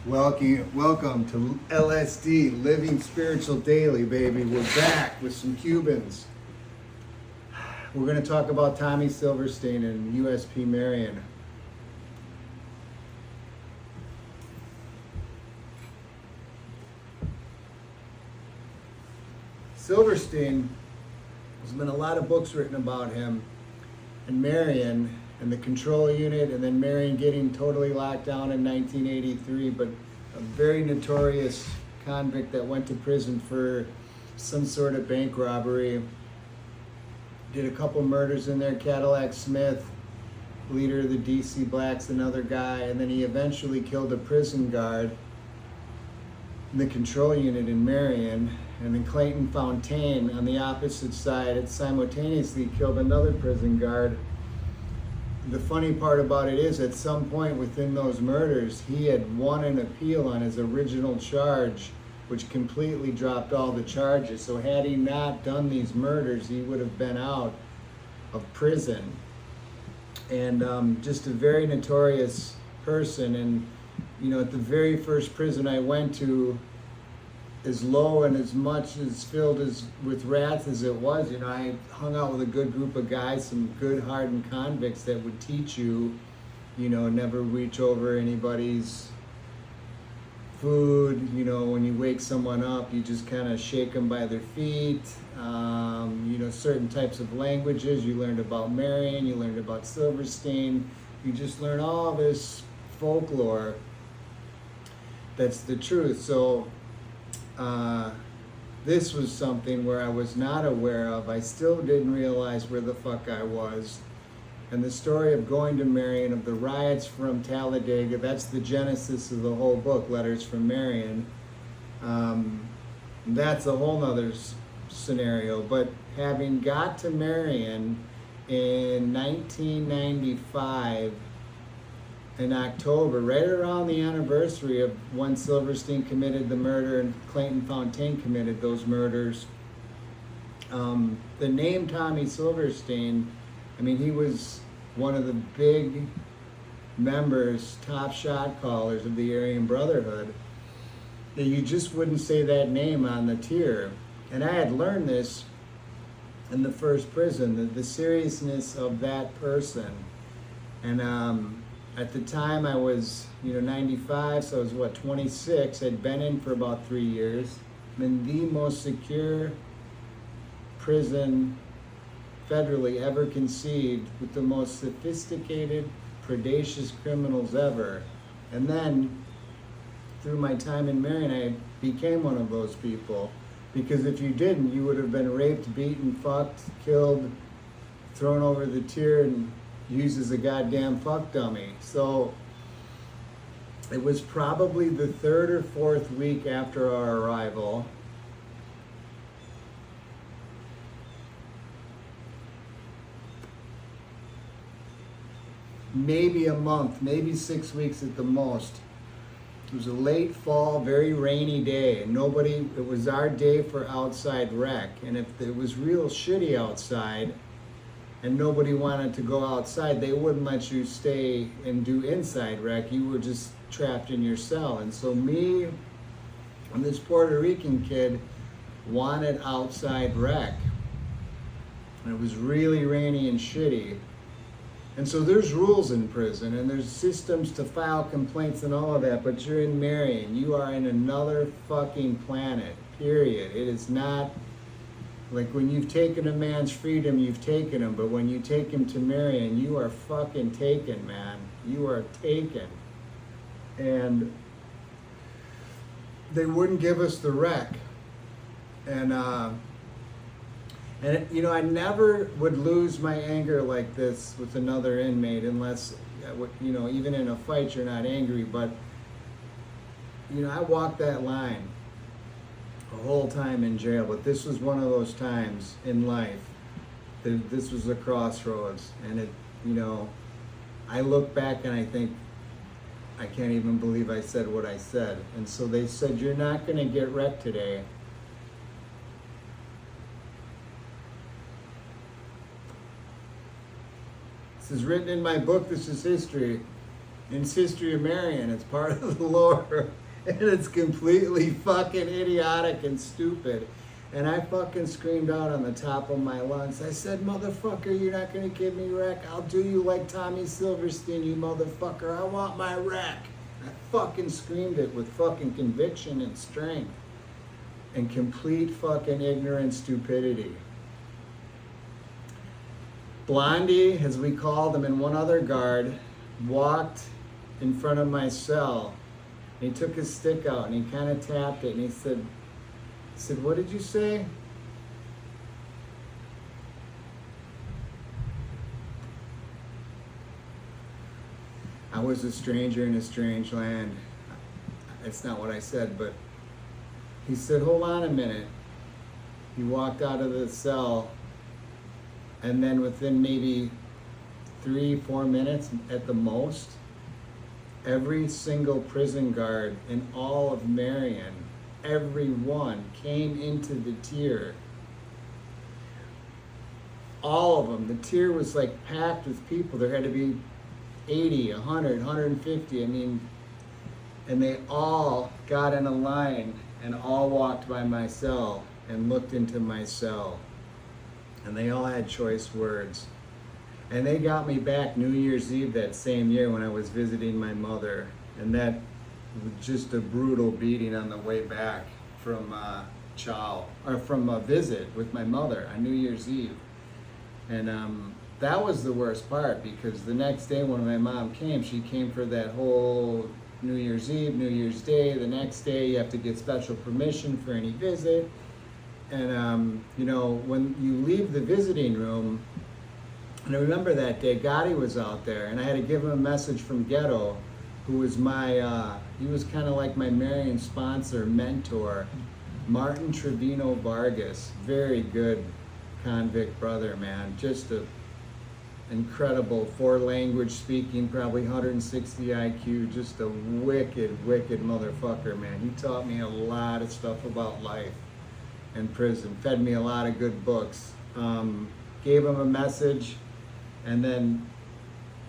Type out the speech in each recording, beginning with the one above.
Welcome to LSD, Living Spiritual Daily, baby. We're back with some Cubans. We're going to talk about Tommy Silverstein and USP Marion. Silverstein, there's been a lot of books written about him, and Marion and the control unit, and then Marion getting totally locked down in 1983, but a very notorious convict that went to prison for some sort of bank robbery. Did a couple murders in there, Cadillac Smith, leader of the DC Blacks, another guy, and then he eventually killed a prison guard in the control unit in Marion, and then Clayton Fontaine on the opposite side had simultaneously killed another prison guard. The funny part about it is, at some point within those murders, he had won an appeal on his original charge, which completely dropped all the charges. So had he not done these murders, he would have been out of prison. And just a very notorious person. And, you know, at the very first prison I went to, as low and as much as filled with rats as it was, you know, I hung out with a good group of guys, some good hardened convicts that would teach you, you know, never reach over anybody's food. You know, when you wake someone up, you just kind of shake them by their feet. You know, certain types of languages. You learned about Marion, you learned about Silverstein. You just learn all this folklore that's the truth. So this was something where I was not aware of. I still didn't realize where the fuck I was. And the story of going to Marion, of the riots from Talladega, that's the genesis of the whole book, Letters from Marion. That's a whole nother scenario. But having got to Marion in 1995, in October, right around the anniversary of when Silverstein committed the murder and Clayton Fontaine committed those murders. The name Tommy Silverstein, I mean, he was one of the big members, top shot callers of the Aryan Brotherhood. That you just wouldn't say that name on the tier. And I had learned this in the first prison, the seriousness of that person. And at the time I was, 95, so I was 26. I'd been in for about 3 years. I'm in the most secure prison federally ever conceived, with the most sophisticated, predacious criminals ever. And then, through my time in Marion, I became one of those people. Because if you didn't, you would have been raped, beaten, fucked, killed, thrown over the tier, and used as a goddamn fuck dummy. So it was probably the third or fourth week after our arrival. Maybe a month, maybe 6 weeks at the most. It was a late fall, very rainy day. It was our day for outside rec. And if it was real shitty outside, and nobody wanted to go outside, they wouldn't let you stay and do inside rec. You were just trapped in your cell. And so me and this Puerto Rican kid wanted outside rec. And it was really rainy and shitty. And so there's rules in prison, and there's systems to file complaints and all of that, but you're in Marion. You are in another fucking planet, period. It is not like when you've taken a man's freedom, you've taken him, but when you take him to Marion, you are fucking taken, man. You are taken. And they wouldn't give us the rec. And I never would lose my anger like this with another inmate unless, even in a fight you're not angry. But, I walked that line the whole time in jail, but this was one of those times in life that this was a crossroads. And I look back and I think, I can't even believe I said what I said. And so they said, you're not going to get wrecked today. This is written in my book, This is History. in History of Marion. It's part of the lore. And it's completely fucking idiotic and stupid. And I fucking screamed out on the top of my lungs. I said, motherfucker, you're not gonna give me wreck? I'll do you like Tommy Silverstein, you motherfucker. I want my wreck. I fucking screamed it with fucking conviction and strength. And complete fucking ignorant stupidity. Blondie, as we called him, and one other guard walked in front of my cell. And he took his stick out and he kind of tapped it and he said, what did you say? I was a stranger in a strange land. It's not what I said, but he said, hold on a minute. He walked out of the cell, and then within maybe 3-4 minutes at the most, every single prison guard in all of Marion, everyone came into the tier. All of them. The tier was like packed with people. There had to be 80, 100, 150. I mean, and they all got in a line and all walked by my cell and looked into my cell. And they all had choice words. And they got me back New Year's Eve that same year when I was visiting my mother. And that was just a brutal beating on the way back from from a visit with my mother on New Year's Eve. And that was the worst part, because the next day when my mom came, she came for that whole New Year's Eve, New Year's Day. The next day you have to get special permission for any visit. And you know, when you leave the visiting room, and I remember that day, Gotti was out there, and I had to give him a message from Ghetto, who was my, he was kind of like my Marion sponsor, mentor, Martin Trevino Vargas. Very good convict brother, man. Just a incredible 4-language speaking, probably 160 IQ, just a wicked, wicked motherfucker, man. He taught me a lot of stuff about life in prison, fed me a lot of good books. Gave him a message, and then,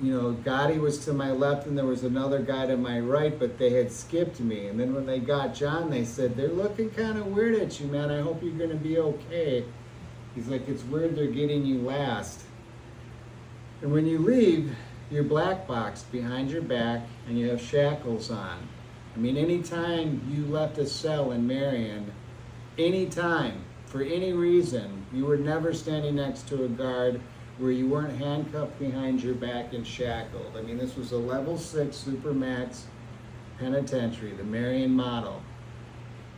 you know, Gotti was to my left and there was another guy to my right, but they had skipped me. And then when they got John, they said, they're looking kind of weird at you, man. I hope you're gonna be okay. He's like, it's weird they're getting you last. And when you leave, you're black boxed behind your back and you have shackles on. I mean, anytime you left a cell in Marion, anytime, for any reason, you were never standing next to a guard where you weren't handcuffed behind your back and shackled. I mean, this was a level 6 Supermax penitentiary, the Marion model.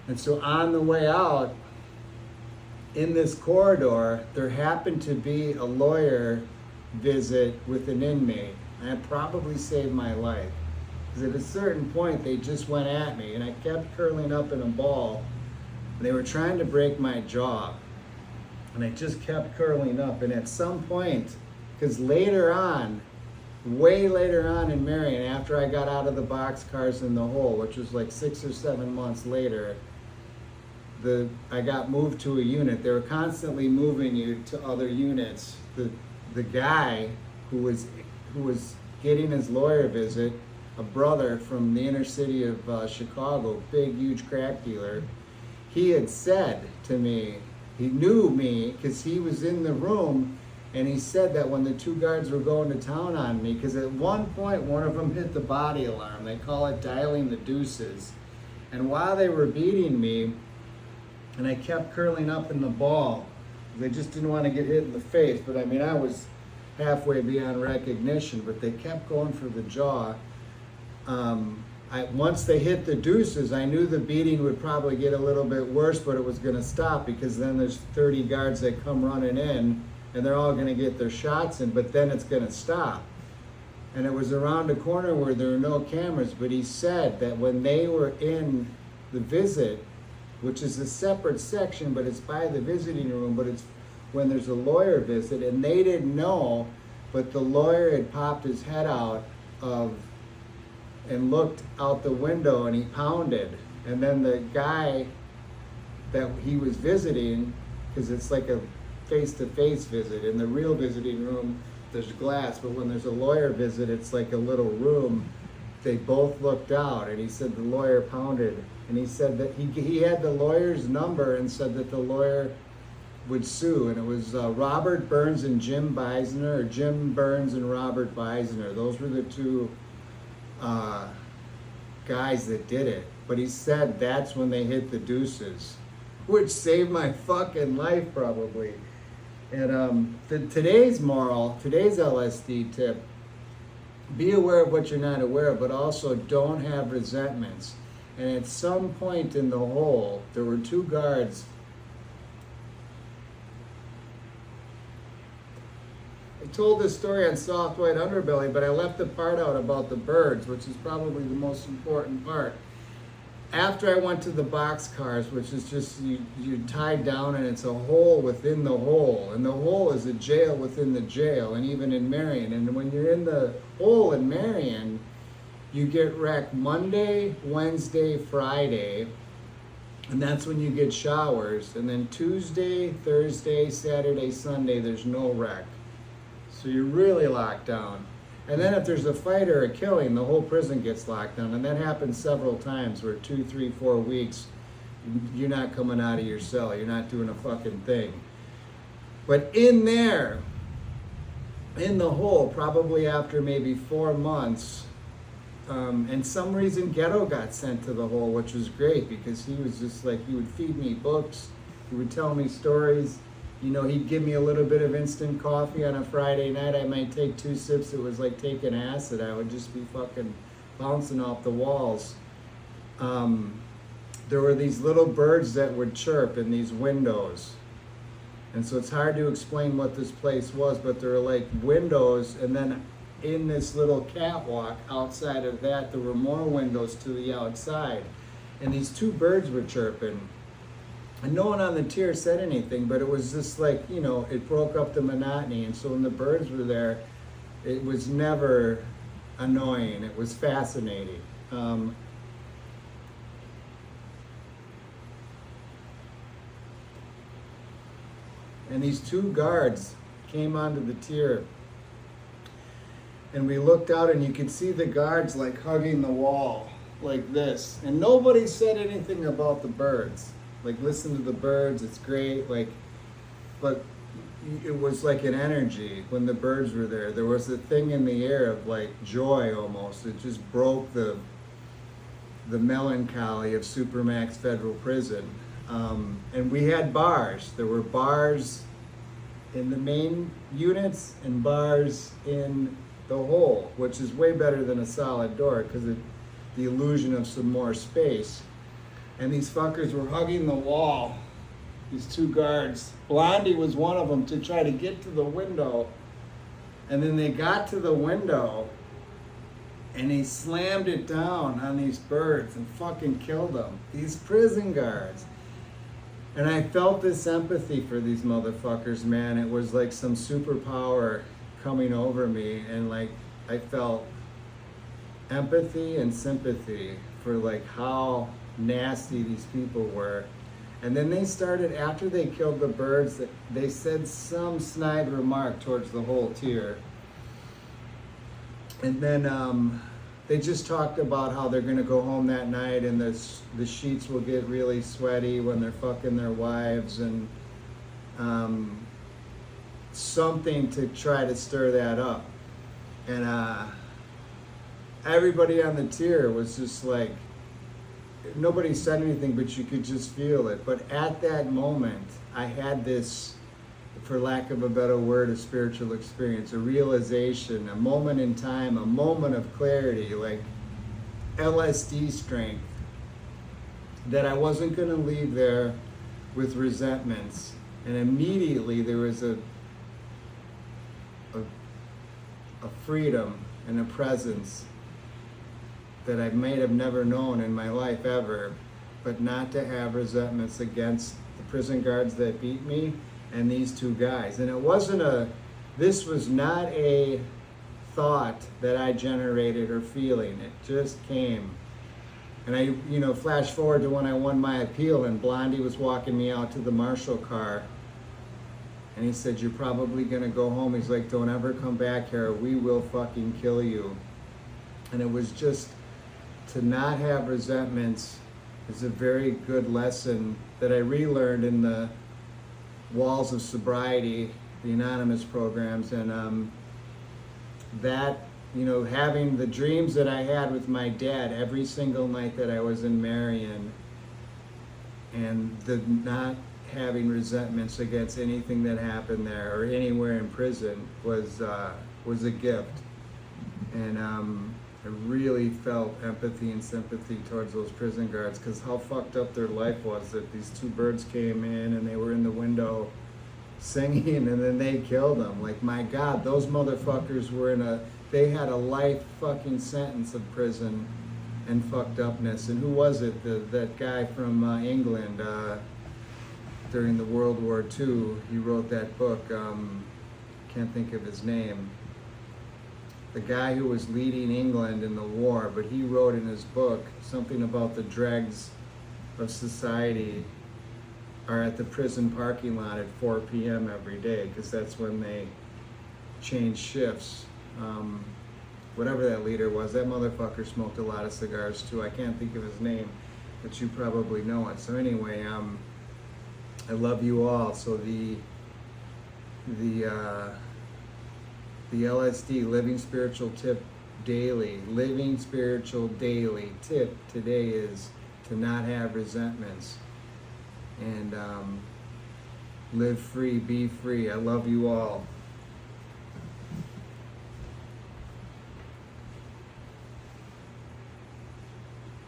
And so on the way out, in this corridor, there happened to be a lawyer visit with an inmate. And it probably saved my life. Because at a certain point, they just went at me, and I kept curling up in a ball. They were trying to break my jaw, and I just kept curling up. And at some point, because later on, way later on in Marion, after I got out of the boxcars in the hole, which was like 6 or 7 months later, I got moved to a unit. They were constantly moving you to other units. The guy who was getting his lawyer visit, a brother from the inner city of Chicago, big, huge crack dealer, he had said to me, he knew me because he was in the room, and he said that when the 2 guards were going to town on me, because at one point one of them hit the body alarm. They call it dialing the deuces. And while they were beating me, and I kept curling up in the ball, they just didn't want to get hit in the face, but I mean, I was halfway beyond recognition, but they kept going for the jaw. Once they hit the deuces, I knew the beating would probably get a little bit worse, but it was going to stop, because then there's 30 guards that come running in, and they're all going to get their shots in, but then it's going to stop. And it was around a corner where there were no cameras, but he said that when they were in the visit, which is a separate section, but it's by the visiting room, but it's when there's a lawyer visit, and they didn't know, but the lawyer had popped his head out and looked out the window, and he pounded. And then the guy that he was visiting, because it's like a face-to-face visit, in the real visiting room there's glass, but when there's a lawyer visit, it's like a little room they both looked out, and he said the lawyer pounded, and he said that he had the lawyer's number and said that the lawyer would sue, and it was Robert Burns and Jim Biesner, or Jim Burns and Robert Biesner. Those were the two guys that did it. But he said that's when they hit the deuces, which saved my fucking life probably. And today's moral, today's LSD tip: be aware of what you're not aware of, but also don't have resentments. And at some point in the hole, there were two guards. I told this story on Soft White Underbelly, but I left the part out about the birds, which is probably the most important part. After I went to the boxcars, which is just you're tied down and it's a hole within the hole, and the hole is a jail within the jail, and even in Marion. And when you're in the hole in Marion, you get wrecked Monday, Wednesday, Friday, and that's when you get showers. And then Tuesday, Thursday, Saturday, Sunday, there's no wreck. So you're really locked down. And then if there's a fight or a killing, the whole prison gets locked down. And that happens several times where 2, 3, 4 weeks, you're not coming out of your cell. You're not doing a fucking thing. But in there, in the hole, probably after maybe 4 months, and some reason Ghetto got sent to the hole, which was great because he was just like, he would feed me books. He would tell me stories. You know, he'd give me a little bit of instant coffee on a Friday night. I might take 2 sips. It was like taking acid. I would just be fucking bouncing off the walls. There were these little birds that would chirp in these windows. And so it's hard to explain what this place was, but there were like windows, and then in this little catwalk outside of that, there were more windows to the outside. And these 2 birds were chirping. And no one on the tier said anything, but it was just like, you know, it broke up the monotony. And so when the birds were there, it was never annoying. It was fascinating. And these 2 guards came onto the tier, and we looked out, and you could see the guards like hugging the wall like this. And nobody said anything about the birds. Like, listen to the birds, it's great, like, but it was like an energy when the birds were there. There was a thing in the air of like joy almost. It just broke the melancholy of Supermax Federal Prison. And we had bars. There were bars in the main units and bars in the hole, which is way better than a solid door because of the illusion of some more space. And these fuckers were hugging the wall, these 2 guards. Blondie was one of them, to try to get to the window. And then they got to the window, and he slammed it down on these birds and fucking killed them. These prison guards. And I felt this empathy for these motherfuckers, man. It was like some superpower coming over me, and like I felt empathy and sympathy for like how nasty these people were. And then they started, after they killed the birds, they said some snide remark towards the whole tier. And then they just talked about how they're gonna go home that night, and the sheets will get really sweaty when they're fucking their wives, and something to try to stir that up. And everybody on the tier was just like, nobody said anything, but you could just feel it. But at that moment, I had this, for lack of a better word, a spiritual experience, a realization, a moment in time, a moment of clarity, like LSD strength, that I wasn't going to leave there with resentments. And immediately there was a freedom and a presence that I may have never known in my life ever, but not to have resentments against the prison guards that beat me and these 2 guys. And it wasn't this was not a thought that I generated or feeling. It just came. And I, flash forward to when I won my appeal, and Blondie was walking me out to the marshal car, and he said, "You're probably gonna go home." He's like, "Don't ever come back here, we will fucking kill you." And it was just to not have resentments is a very good lesson that I relearned in the Walls of Sobriety, the anonymous programs. And that, having the dreams that I had with my dad every single night that I was in Marion, and the not having resentments against anything that happened there or anywhere in prison was a gift. And I really felt empathy and sympathy towards those prison guards, because how fucked up their life was, that these two birds came in and they were in the window singing and then they killed them. Like, my God, those motherfuckers they had a life fucking sentence of prison and fucked upness. And who was it? That guy from England during the World War II, he wrote that book, can't think of his name. The guy who was leading England in the war, but he wrote in his book something about the dregs of society are at the prison parking lot at 4 p.m. every day, because that's when they change shifts. Whatever that leader was, that motherfucker smoked a lot of cigars too. I can't think of his name, but you probably know it. So anyway, I love you all. So the LSD, Living Spiritual Tip Daily, Living Spiritual Daily tip today is to not have resentments and live free, be free. I love you all.